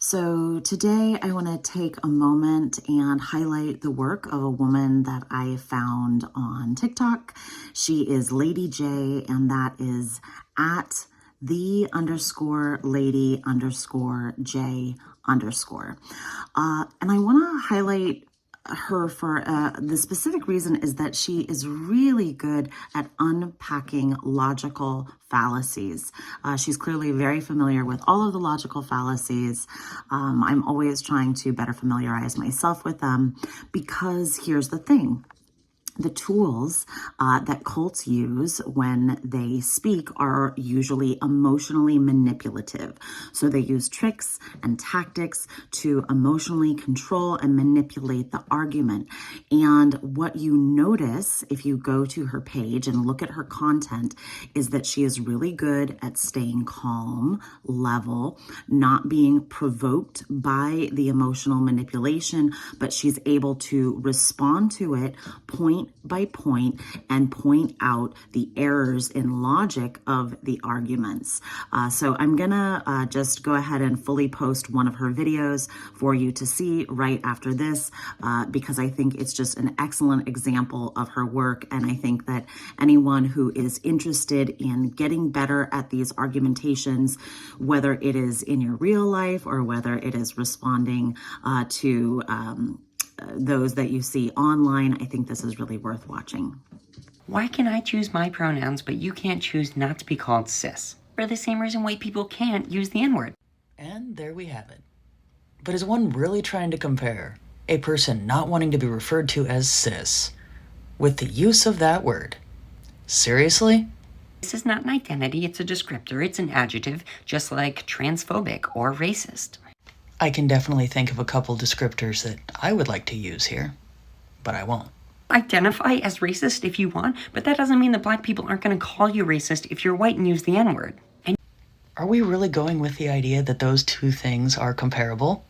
So today I want to take a moment and highlight the work of a woman that I found on TikTok. She is Lady J, and that is at _lady_J_. And I want to highlight her for the specific reason is that she is really good at unpacking logical fallacies. She's clearly very familiar with all of the logical fallacies. I'm always trying to better familiarize myself with them because here's the thing. The tools that cults use when they speak are usually emotionally manipulative. So they use tricks and tactics to emotionally control and manipulate the argument. And what you notice if you go to her page and look at her content is that she is really good at staying calm, level, not being provoked by the emotional manipulation, but she's able to respond to it point by point and point out the errors in logic of the arguments. So I'm gonna just go ahead and fully post one of her videos for you to see right after this because I think it's just an excellent example of her work, and I think that anyone who is interested in getting better at these argumentations, whether it is in your real life or whether it is responding to those that you see online, I think this is really worth watching. Why can I choose my pronouns, but you can't choose not to be called cis? For the same reason white people can't use the N-word. And there we have it. But is one really trying to compare a person not wanting to be referred to as cis with the use of that word? Seriously? This is not an identity, it's a descriptor, it's an adjective, just like transphobic or racist. I can definitely think of a couple descriptors that I would like to use here, but I won't. Identify as racist if you want, but that doesn't mean that black people aren't going to call you racist if you're white and use the N-word. And are we really going with the idea that those two things are comparable?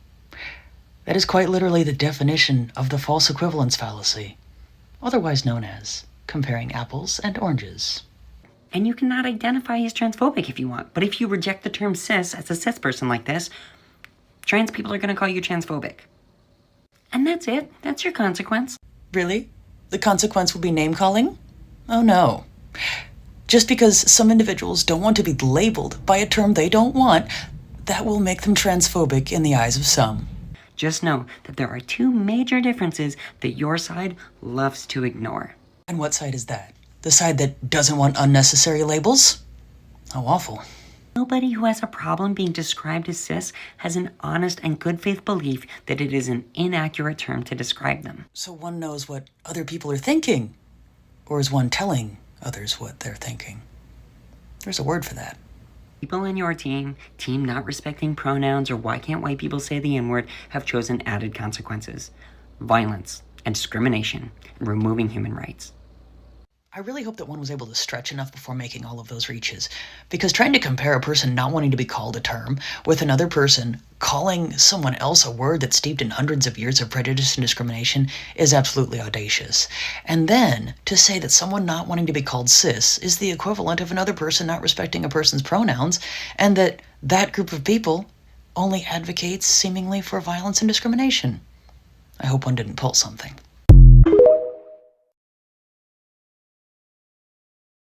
That is quite literally the definition of the false equivalence fallacy, otherwise known as comparing apples and oranges. And you cannot identify as transphobic if you want, but if you reject the term cis as a cis person like this, trans people are going to call you transphobic. And that's it. That's your consequence. Really? The consequence will be name-calling? Oh no. Just because some individuals don't want to be labeled by a term they don't want, that will make them transphobic in the eyes of some. Just know that there are two major differences that your side loves to ignore. And what side is that? The side that doesn't want unnecessary labels? How awful. Nobody who has a problem being described as cis has an honest and good faith belief that it is an inaccurate term to describe them. So one knows what other people are thinking? Or is one telling others what they're thinking? There's a word for that. People on your team not respecting pronouns, or why can't white people say the N-word, have chosen added consequences. Violence and discrimination and removing human rights. I really hope that one was able to stretch enough before making all of those reaches, because trying to compare a person not wanting to be called a term with another person calling someone else a word that's steeped in hundreds of years of prejudice and discrimination is absolutely audacious. And then to say that someone not wanting to be called cis is the equivalent of another person not respecting a person's pronouns, and that that group of people only advocates seemingly for violence and discrimination. I hope one didn't pull something.